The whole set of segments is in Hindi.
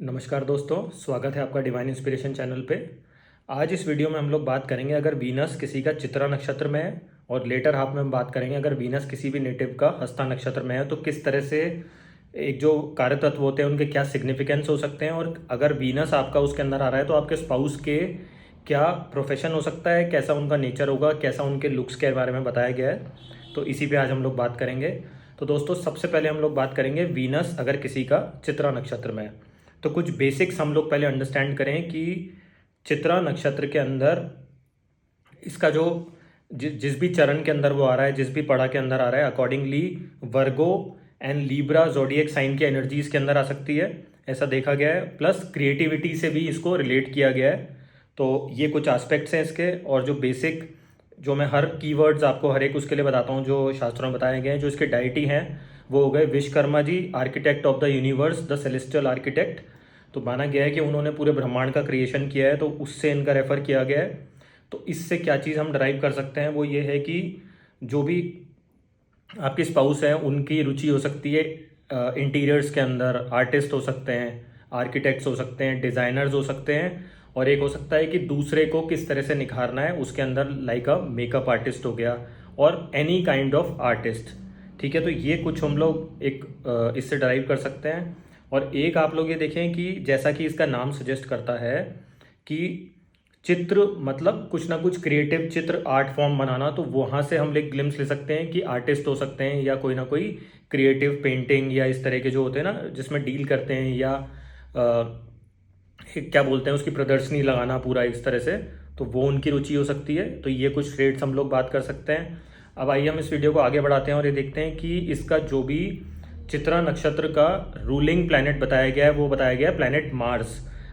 नमस्कार दोस्तों, स्वागत है आपका डिवाइन इंस्पिरेशन चैनल पे। आज इस वीडियो में हम लोग बात करेंगे अगर वीनस किसी का चित्रा नक्षत्र में है, और लेटर हाफ में हम बात करेंगे अगर वीनस किसी भी नेटिव का हस्ता नक्षत्र में है तो किस तरह से एक जो कार्य तत्व होते हैं उनके क्या सिग्निफिकेंस हो सकते हैं, और अगर वीनस आपका उसके अंदर आ रहा है तो आपके स्पाउस के क्या प्रोफेशन हो सकता है, कैसा उनका नेचर होगा, कैसा उनके लुक्स के बारे में बताया गया है। तो इसी पे आज हम लोग बात करेंगे। तो दोस्तों, सबसे पहले हम लोग बात करेंगे वीनस अगर किसी का चित्रा नक्षत्र में है तो कुछ बेसिक्स हम लोग पहले अंडरस्टैंड करें कि चित्रा नक्षत्र के अंदर इसका जो जिस भी चरण के अंदर वो आ रहा है, जिस भी पड़ा के अंदर आ रहा है, accordingly Virgo and Libra zodiac sign की एनर्जी इसके अंदर आ सकती है, ऐसा देखा गया है। प्लस क्रिएटिविटी से भी इसको रिलेट किया गया है। तो ये कुछ एस्पेक्ट्स हैं इसके, और जो बेसिक जो मैं हर कीवर्ड्स आपको हर एक उसके लिए बताता हूँ जो शास्त्रों में बताए गए हैं। जो इसके डाइटी हैं वो हो गए Vishwakarma ji, architect of the universe, the celestial architect. तो माना गया है कि उन्होंने पूरे ब्रह्मांड का क्रिएशन किया है, तो उससे इनका रेफर किया गया है। तो इससे क्या चीज़ हम ड्राइव कर सकते हैं वो ये है कि जो भी आपके स्पाउस हैं उनकी रुचि हो सकती है इंटीरियर्स के अंदर, आर्टिस्ट हो सकते हैं, आर्किटेक्ट्स हो सकते हैं, डिज़ाइनर्स हो सकते हैं, और एक हो सकता है कि दूसरे को किस तरह से निखारना है उसके अंदर, लाइक अ मेकअप आर्टिस्ट हो गया और एनी काइंड ऑफ आर्टिस्ट। ठीक है, तो ये कुछ हम लोग एक इससे ड्राइव कर सकते हैं। और एक आप लोग ये देखें कि जैसा कि इसका नाम सजेस्ट करता है कि चित्र मतलब कुछ ना कुछ क्रिएटिव चित्र, आर्ट फॉर्म बनाना, तो वहाँ से हम एक ग्लिम्स ले सकते हैं कि आर्टिस्ट हो सकते हैं या कोई ना कोई क्रिएटिव पेंटिंग या इस तरह के जो होते हैं ना जिसमें डील करते हैं, या क्या बोलते हैं उसकी प्रदर्शनी लगाना पूरा इस तरह से, तो वो उनकी रुचि हो सकती है। तो ये कुछ ट्रेड्स हम लोग बात कर सकते हैं। अब आइए हम इस वीडियो को आगे बढ़ाते हैं और ये देखते हैं कि इसका जो भी चित्रा नक्षत्र का रूलिंग प्लैनेट बताया गया है वो बताया गया है प्लैनेट मार्स।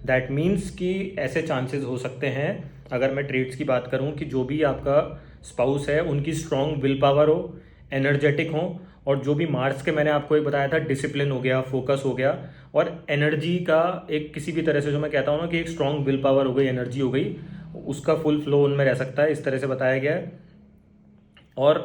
दैट मीन्स कि ऐसे चांसेस हो सकते हैं, अगर मैं ट्रेड्स की बात करूं, कि जो भी आपका स्पाउस है उनकी स्ट्रॉन्ग विल पावर हो, एनर्जेटिक हो, और जो भी मार्स के मैंने आपको एक बताया था डिसिप्लिन हो गया, फोकस हो गया, और एनर्जी का एक किसी भी तरह से जो मैं कहता हूँ ना कि एक स्ट्रॉन्ग विल पावर हो गई, एनर्जी हो गई, उसका फुल फ्लो उनमें रह सकता है, इस तरह से बताया गया है। और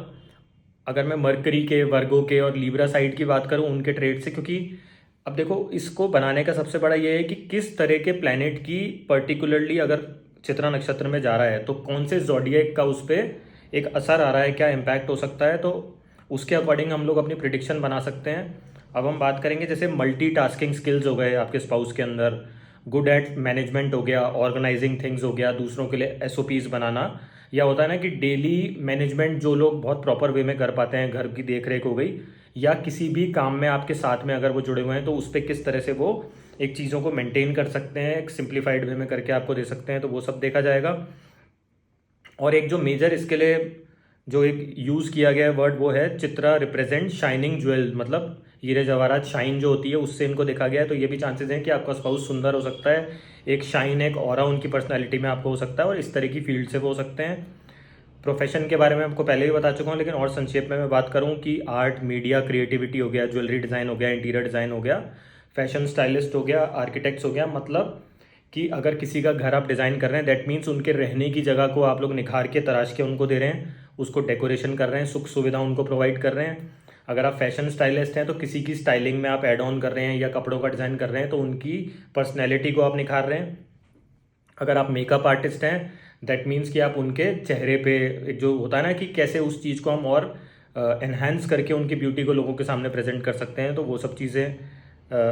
अगर मैं मरकरी के, वर्गो के और लीब्रा साइड की बात करूं उनके ट्रेड से, क्योंकि अब देखो इसको बनाने का सबसे बड़ा ये है कि किस तरह के प्लैनेट की पर्टिकुलरली अगर चित्रा नक्षत्र में जा रहा है तो कौन से जोडिएक का उस पर एक असर आ रहा है, क्या इम्पैक्ट हो सकता है, तो उसके अकॉर्डिंग हम लोग अपनी प्रिडिक्शन बना सकते हैं। अब हम बात करेंगे जैसे मल्टीटास्किंग स्किल्स हो गए आपके स्पाउस के अंदर, गुड एट मैनेजमेंट हो गया, ऑर्गेनाइजिंग थिंग्स हो गया, दूसरों के लिए एसओपीज बनाना, या होता है ना कि डेली मैनेजमेंट जो लोग बहुत प्रॉपर वे में कर पाते हैं, घर की देख रेख हो गई, या किसी भी काम में आपके साथ में अगर वो जुड़े हुए हैं तो उस पर किस तरह से वो एक चीज़ों को मेंटेन कर सकते हैं, एक सिंप्लीफाइड वे में करके आपको दे सकते हैं, तो वो सब देखा जाएगा। और एक जो मेजर इसके लिए जो एक यूज़ किया गया है वर्ड वो है चित्रा रिप्रेजेंट शाइनिंग ज्वेल, मतलब हीरे जवाहरात, शाइन जो होती है उससे इनको देखा गया है। तो ये भी चांसेस हैं कि आपका स्पाउस सुंदर हो सकता है, एक शाइन, एक ऑरा उनकी पर्सनैलिटी में आपको हो सकता है, और इस तरह की फील्ड से वो हो सकते हैं। प्रोफेशन के बारे में आपको पहले ही बता चुका हूँ, लेकिन और संक्षेप में मैं बात करूँ कि आर्ट, मीडिया, क्रिएटिविटी हो गया, ज्वेलरी डिज़ाइन हो गया, इंटीरियर डिज़ाइन हो गया, फैशन स्टाइलिस्ट हो गया, आर्किटेक्ट्स हो गया। मतलब कि अगर किसी का घर आप डिज़ाइन कर रहे हैं दैट मीन्स उनके रहने की जगह को आप लोग निखार के तराश के उनको दे रहे हैं, उसको डेकोरेशन कर रहे हैं, सुख सुविधा उनको प्रोवाइड कर रहे हैं। अगर आप फैशन स्टाइलिस्ट हैं तो किसी की स्टाइलिंग में आप एड ऑन कर रहे हैं या कपड़ों का डिज़ाइन कर रहे हैं तो उनकी पर्सनैलिटी को आप निखार रहे हैं। अगर आप मेकअप आर्टिस्ट हैं दैट मीन्स कि आप उनके चेहरे पे एक जो होता है ना कि कैसे उस चीज़ को हम और एनहांस करके उनकी ब्यूटी को लोगों के सामने प्रेजेंट कर सकते हैं, तो वो सब चीज़ें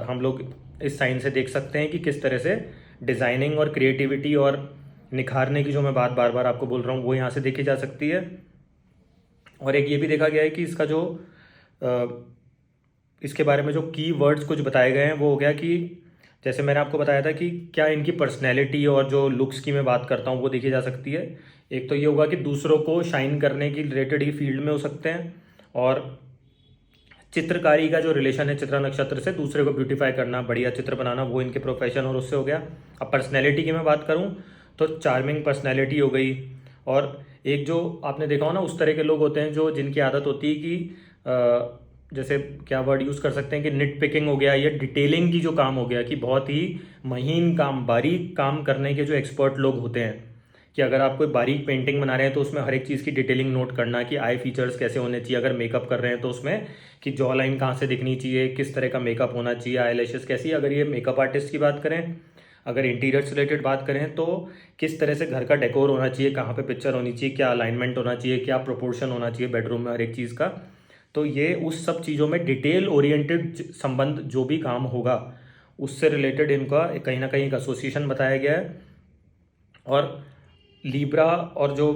हम लोग इस साइन से देख सकते हैं कि किस तरह से डिज़ाइनिंग और क्रिएटिविटी और निखारने की जो मैं बात बार बार आपको बोल रहा हूँ वो यहाँ से देखी जा सकती है। और एक ये भी देखा गया है कि इसका जो इसके बारे में जो की वर्ड्स कुछ बताए गए हैं वो हो गया कि जैसे मैंने आपको बताया था कि क्या इनकी पर्सनैलिटी और जो लुक्स की मैं बात करता हूँ वो देखी जा सकती है। एक तो ये होगा कि दूसरों को शाइन करने की रिलेटेड ही फील्ड में हो सकते हैं, और चित्रकारी का जो रिलेशन है चित्रा नक्षत्र से, दूसरे को ब्यूटीफाई करना, बढ़िया चित्र बनाना, वो इनके प्रोफेशन और उससे हो गया। अब पर्सनैलिटी की मैं बात करूँ तो चार्मिंग पर्सनैलिटी हो गई, और एक जो आपने देखा हो ना उस तरह के लोग होते हैं जो जिनकी आदत होती है कि जैसे क्या वर्ड यूज़ कर सकते हैं कि निट पिकिंग हो गया, या डिटेलिंग की जो काम हो गया, कि बहुत ही महीन काम, बारीक काम करने के जो एक्सपर्ट लोग होते हैं, कि अगर आप कोई बारीक पेंटिंग बना रहे हैं तो उसमें हर एक चीज़ की डिटेलिंग नोट करना कि आई फीचर्स कैसे होने चाहिए, अगर मेकअप कर रहे हैं तो उसमें कि जॉ लाइन कहाँ से दिखनी चाहिए, किस तरह का मेकअप होना चाहिए, आई लैशेस कैसी, अगर ये मेकअप आर्टिस्ट की बात करें, अगर इंटीरियर से रिलेटेड बात करें तो किस तरह से घर का डेकोर होना चाहिए, कहाँ पे पिक्चर होनी चाहिए, क्या अलाइनमेंट होना चाहिए, क्या प्रोपोर्शन होना चाहिए बेडरूम में हर एक चीज़ का। तो ये उस सब चीज़ों में डिटेल ओरिएंटेड संबंध जो भी काम होगा उससे रिलेटेड इनका कहीं ना कहीं एक एसोसिएशन बताया गया है। और लीब्रा और जो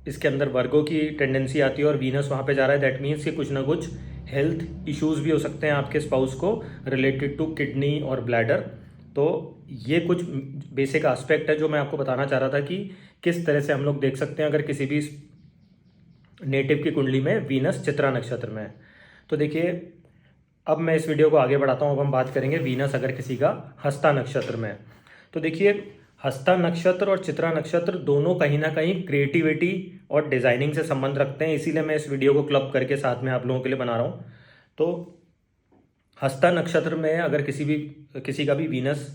इसके अंदर वर्गो की टेंडेंसी आती है और वीनस वहाँ पे जा रहा है, दैट मीन्स कि कुछ ना कुछ हेल्थ इश्यूज भी हो सकते हैं आपके स्पाउस को रिलेटेड टू किडनी और ब्लैडर। तो ये कुछ बेसिक एस्पेक्ट है जो मैं आपको बताना चाह रहा था कि किस तरह से हम लोग देख सकते हैं अगर किसी भी नेटिव की कुंडली में वीनस चित्रा नक्षत्र में है। तो देखिए, अब मैं इस वीडियो को आगे बढ़ाता हूँ। अब हम बात करेंगे वीनस अगर किसी का हस्ता नक्षत्र में है। तो देखिए, हस्ता नक्षत्र और चित्रा नक्षत्र दोनों कहीं ना कहीं क्रिएटिविटी और डिजाइनिंग से संबंध रखते हैं, इसीलिए मैं इस वीडियो को क्लब करके साथ में आप लोगों के लिए बना रहा हूँ। तो हस्ता नक्षत्र में अगर किसी का भी वीनस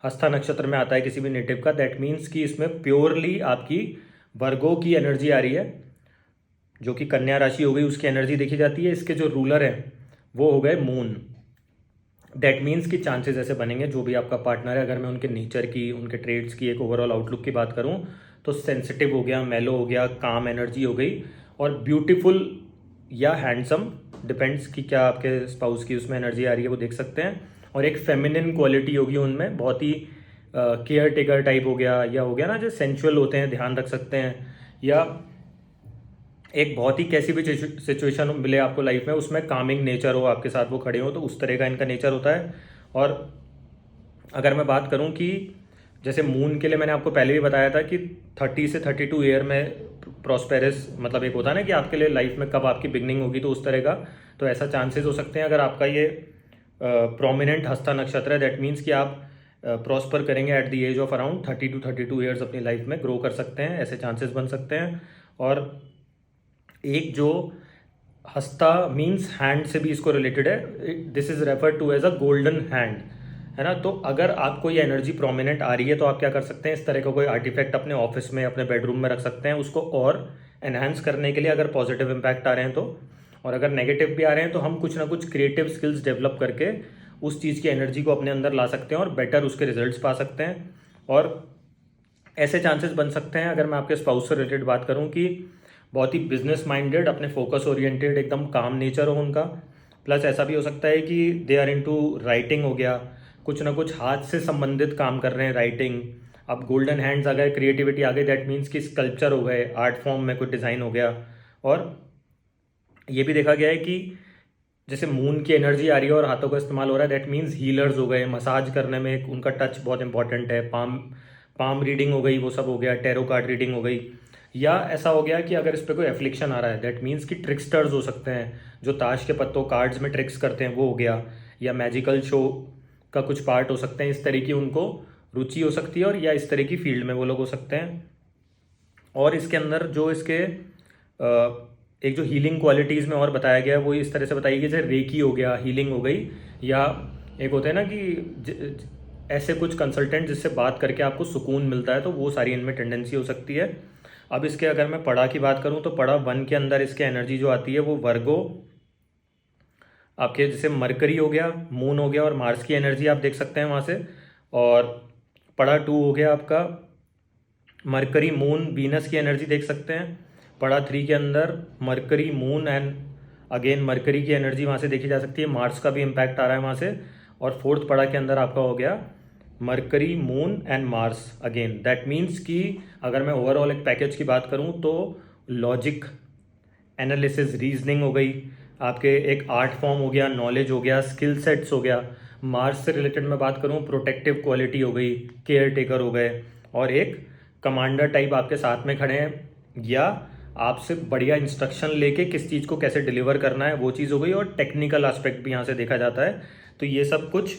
हस्ता नक्षत्र में आता है किसी भी नेटिव का, दैट मीन्स कि इसमें प्योरली आपकी वर्गो की एनर्जी आ रही है, जो कि कन्या राशि हो गई, उसकी एनर्जी देखी जाती है। इसके जो रूलर है वो हो गए मून। दैट मीन्स कि चांसेस ऐसे बनेंगे जो भी आपका पार्टनर है, अगर मैं उनके नेचर की, उनके ट्रेड्स की, एक ओवरऑल आउटलुक की बात करूं तो सेंसिटिव हो गया, मेलो हो गया, काम एनर्जी हो गई, और ब्यूटीफुल या हैंडसम, डिपेंड्स कि क्या आपके स्पाउस की उसमें एनर्जी आ रही है, वो देख सकते हैं। और एक फेमिनिन क्वालिटी होगी उनमें, बहुत ही केयर टेकर टाइप हो गया, या हो गया ना जो सेंचुअल होते हैं, ध्यान रख सकते हैं, या एक बहुत ही कैसी भी सिचुएशन मिले आपको लाइफ में उसमें कामिंग नेचर हो, आपके साथ वो खड़े हो, तो उस तरह का इनका नेचर होता है। और अगर मैं बात करूं कि जैसे मून के लिए मैंने आपको पहले भी बताया था कि 30 से 32 ईयर में प्रॉस्पेरस, मतलब एक होता है ना कि आपके लिए लाइफ में कब आपकी बिगनिंग होगी, तो उस तरह का। तो ऐसा चांसेस हो सकते हैं अगर आपका ये प्रोमिनेंट हस्ता नक्षत्र है, दैट मीन्स कि आप प्रॉस्पर करेंगे at the age of around 30 to 32 years, अपनी लाइफ में ग्रो कर सकते हैं, ऐसे चांसेस बन सकते हैं। और एक जो हस्ता मीन्स हैंड से भी इसको रिलेटेड है, this is refer to as a golden hand, है ना। तो अगर आपको ये एनर्जी प्रोमिनेंट आ रही है तो आप क्या कर सकते हैं, इस तरह का कोई आर्टिफैक्ट अपने ऑफिस में, अपने बेडरूम में रख सकते हैं, उसको और एनहांस करने के लिए, अगर पॉजिटिव इम्पैक्ट आ रहे हैं तो। और अगर नेगेटिव भी आ रहे हैं तो हम कुछ ना कुछ क्रिएटिव स्किल्स डेवलप करके उस चीज़ की एनर्जी को अपने अंदर ला सकते हैं और बेटर उसके रिजल्ट्स पा सकते हैं। और ऐसे चांसेस बन सकते हैं, अगर मैं आपके स्पाउस से रिलेटेड बात करूं, कि बहुत ही बिजनेस माइंडेड, अपने फोकस ओरिएंटेड, एकदम काम नेचर हो उनका। प्लस ऐसा भी हो सकता है कि दे आर इनटू राइटिंग हो गया, कुछ ना कुछ हाथ से संबंधित काम कर रहे हैं, राइटिंग। अब गोल्डन हैंड्स आ गए, क्रिएटिविटी आ गई, दैट मीन्स कि स्कल्पचर हो गए, आर्ट फॉर्म में कुछ डिज़ाइन हो गया। और ये भी देखा गया है कि जैसे मून की एनर्जी आ रही है और हाथों का इस्तेमाल हो रहा है, दैट मीन्स हीलर्स हो गए, मसाज करने में उनका टच बहुत इंपॉर्टेंट है, पाम पाम रीडिंग हो गई, वो सब हो गया, टैरो कार्ड रीडिंग हो गई। या ऐसा हो गया कि अगर इस पर कोई एफ्लिक्शन आ रहा है, दैट मीन्स कि ट्रिक्स्टर्स हो सकते हैं, जो ताश के पत्तों कार्ड्स में ट्रिक्स करते हैं, वो हो गया, या मैजिकल शो का कुछ पार्ट हो सकते हैं, इस तरह की उनको रुचि हो सकती है, और या इस तरह की फील्ड में वो लोग हो सकते हैं। और इसके अंदर जो इसके एक जो हीलिंग क्वालिटीज़ में और बताया गया है वो इस तरह से बताई गई, जैसे रेकी हो गया, हीलिंग हो गई, या एक होते हैं ना कि ऐसे कुछ कंसल्टेंट जिससे बात करके आपको सुकून मिलता है, तो वो सारी इनमें टेंडेंसी हो सकती है। अब इसके अगर मैं पड़ा की बात करूं तो पड़ा 1 के अंदर इसके एनर्जी जो आती है वो वर्गो, आपके जैसे मरकरी हो गया, मून हो गया, और मार्स की एनर्जी आप देख सकते हैं वहाँ से। और पड़ा 2 हो गया आपका मरकरी, मून, वीनस की एनर्जी देख सकते हैं। पड़ा 3 के अंदर mercury, moon and again mercury की एनर्जी वहाँ से देखी जा सकती है, मार्स का भी इम्पैक्ट आ रहा है वहाँ से। और 4th पड़ा के अंदर आपका हो गया mercury, moon and Mars again. That means कि अगर मैं ओवरऑल एक पैकेज की बात करूं तो लॉजिक, एनालिसिस, रीजनिंग हो गई, आपके एक आर्ट फॉर्म हो गया, नॉलेज हो गया, स्किल सेट्स हो गया। मार्स से रिलेटेड मैं बात करूं, प्रोटेक्टिव क्वालिटी हो गई, केयर टेकर हो गए, और एक कमांडर टाइप आपके साथ में खड़े हैं, या आपसे बढ़िया इंस्ट्रक्शन लेके किस चीज़ को कैसे डिलीवर करना है वो चीज़ हो गई। और टेक्निकल एस्पेक्ट भी यहाँ से देखा जाता है। तो ये सब कुछ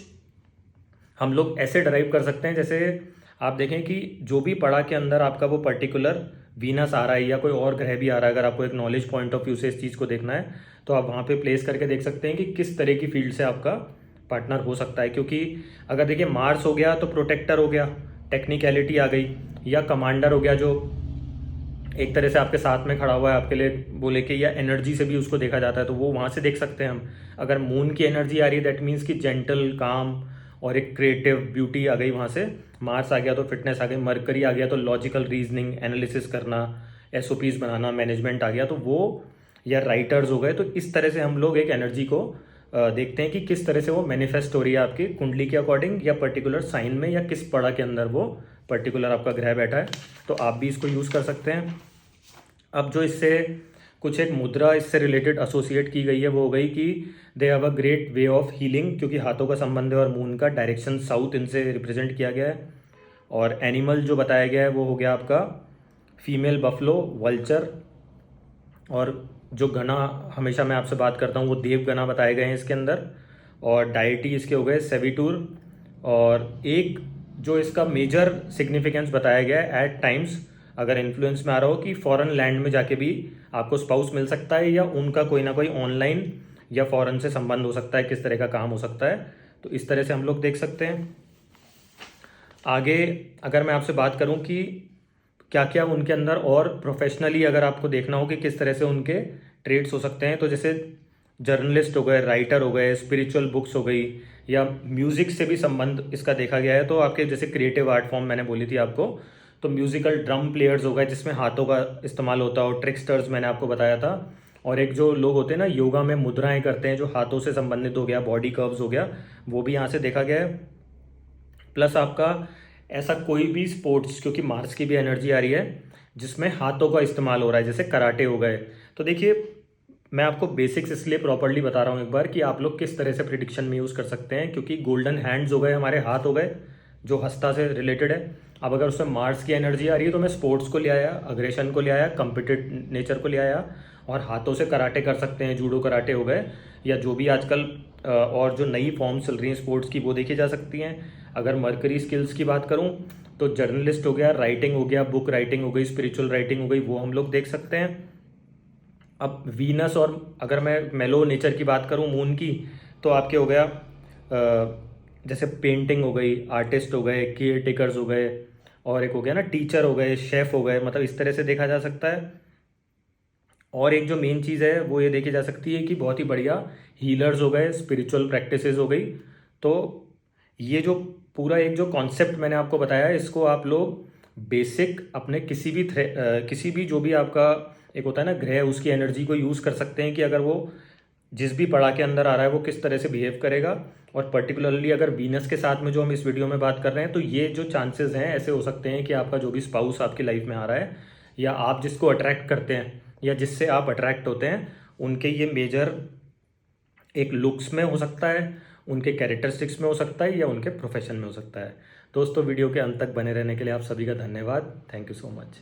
हम लोग ऐसे ड्राइव कर सकते हैं, जैसे आप देखें कि जो भी पड़ा के अंदर आपका वो पर्टिकुलर वीनस आ रहा है या कोई और ग्रह भी आ रहा है, अगर आपको एक नॉलेज पॉइंट ऑफ व्यू से इस चीज़ को देखना है तो आप वहाँ पे प्लेस करके देख सकते हैं कि किस तरह की फील्ड से आपका पार्टनर हो सकता है। क्योंकि अगर देखिए मार्स हो गया तो प्रोटेक्टर हो गया, टेक्निकलिटी आ गई, या कमांडर हो गया जो एक तरह से आपके साथ में खड़ा हुआ है आपके लिए बोले कि, या एनर्जी से भी उसको देखा जाता है, तो वो वहाँ से देख सकते हैं हम। अगर मून की एनर्जी आ रही है दैट मीन्स कि जेंटल, काम और एक क्रिएटिव ब्यूटी आ गई वहाँ से। मार्स आ गया तो फिटनेस आ गई, मरकरी आ गया तो लॉजिकल रीजनिंग, एनालिसिस करना, एसओपीज बनाना, मैनेजमेंट आ गया तो वो, या राइटर्स हो गए। तो इस तरह से हम लोग एक एनर्जी को देखते हैं कि किस तरह से वो मैनिफेस्ट हो रही है आपकी कुंडली के अकॉर्डिंग, या पर्टिकुलर साइन में, या किस पड़ा के अंदर वो पर्टिकुलर आपका ग्रह बैठा है। तो आप भी इसको यूज़ कर सकते हैं। अब जो इससे कुछ एक मुद्रा इससे रिलेटेड एसोसिएट की गई है वो हो गई कि they have a great way of healing, क्योंकि हाथों का संबंध है और मून का डायरेक्शन साउथ इनसे रिप्रेजेंट किया गया है। और एनिमल जो बताया गया है वो हो गया आपका फीमेल बफलो, वल्चर। और जो गना हमेशा मैं आपसे बात करता हूँ वो देव गना बताए गए हैं इसके अंदर। और डायटी इसके हो गए सेविटूर। और एक जो इसका मेजर सिग्निफिकेंस बताया गया है एट टाइम्स, अगर इन्फ्लुएंस में आ रहा हो, कि फॉरेन लैंड में जाके भी आपको स्पाउस मिल सकता है, या उनका कोई ना कोई ऑनलाइन या फॉरेन से संबंध हो सकता है, किस तरह का काम हो सकता है। तो इस तरह से हम लोग देख सकते हैं। आगे अगर मैं आपसे बात करूं कि क्या क्या उनके अंदर और प्रोफेशनली अगर आपको देखना हो कि किस तरह से उनके ट्रेड्स हो सकते हैं, तो जैसे जर्नलिस्ट हो गए, राइटर हो गए, स्पिरिचुअल बुक्स हो गई, या म्यूजिक से भी संबंध इसका देखा गया है। तो आपके जैसे क्रिएटिव आर्ट फॉर्म मैंने बोली थी आपको, तो म्यूजिकल ड्रम प्लेयर्स हो गए जिसमें हाथों का इस्तेमाल होता हो, ट्रिक्स्टर्स मैंने आपको बताया था। और एक जो लोग होते हैं ना योगा में मुद्राएं करते हैं जो हाथों से संबंधित हो गया, बॉडी कर्व्स हो गया, वो भी यहाँ से देखा गया है। प्लस आपका ऐसा कोई भी स्पोर्ट्स, क्योंकि मार्स की भी एनर्जी आ रही है जिसमें हाथों का इस्तेमाल हो रहा है, जैसे कराटे हो गए। तो देखिए मैं आपको बेसिक्स इसलिए प्रॉपर्ली बता रहा हूँ एक बार कि आप लोग किस तरह से प्रिडिक्शन में यूज़ कर सकते हैं, क्योंकि गोल्डन हैंड्स हो गए, हमारे हाथ हो गए जो हस्ता से रिलेटेड है। अब अगर उसमें मार्स की एनर्जी आ रही है तो मैं स्पोर्ट्स को ले आया, अग्रेशन को ले आया, कम्पिटिटिव नेचर को ले आया, और हाथों से कराटे कर सकते हैं, जूडो कराटे हो गए, या जो भी आजकल और जो नई फॉर्म चल रही हैं स्पोर्ट्स की वो देखी जा सकती हैं। अगर मर्करी स्किल्स की बात करूं तो जर्नलिस्ट हो गया, राइटिंग हो गया, बुक राइटिंग हो गई, स्पिरिचुअल राइटिंग हो गई, वो हम लोग देख सकते हैं। अब वीनस, और अगर मैं मेलो नेचर की बात करूं मून की, तो आपके हो गया जैसे पेंटिंग हो गई, आर्टिस्ट हो गए, केयर टेकर्स हो गए, और एक हो गया ना टीचर हो गए, शेफ हो गए, मतलब इस तरह से देखा जा सकता है। और एक जो मेन चीज़ है वो ये देखी जा सकती है कि बहुत ही बढ़िया हीलर्स हो गए, स्पिरिचुअल प्रैक्टिसेस हो गई। तो ये जो पूरा एक जो कॉन्सेप्ट मैंने आपको बताया है, इसको आप लोग बेसिक अपने किसी भी जो भी आपका एक होता है ना ग्रह, उसकी एनर्जी को यूज़ कर सकते हैं कि अगर वो जिस भी पड़ा के अंदर आ रहा है वो किस तरह से बिहेव करेगा। और पर्टिकुलरली अगर वीनस के साथ में जो हम इस वीडियो में बात कर रहे हैं, तो ये जो चांसेस हैं ऐसे हो सकते हैं कि आपका जो भी स्पाउस आपकी लाइफ में आ रहा है, या आप जिसको अट्रैक्ट करते हैं, या जिससे आप अट्रैक्ट होते हैं, उनके ये मेजर एक लुक्स में हो सकता है, उनके कैरेक्टरिस्टिक्स में हो सकता है, या उनके प्रोफेशन में हो सकता है। दोस्तों वीडियो के अंत तक बने रहने के लिए आप सभी का धन्यवाद। Thank you so much.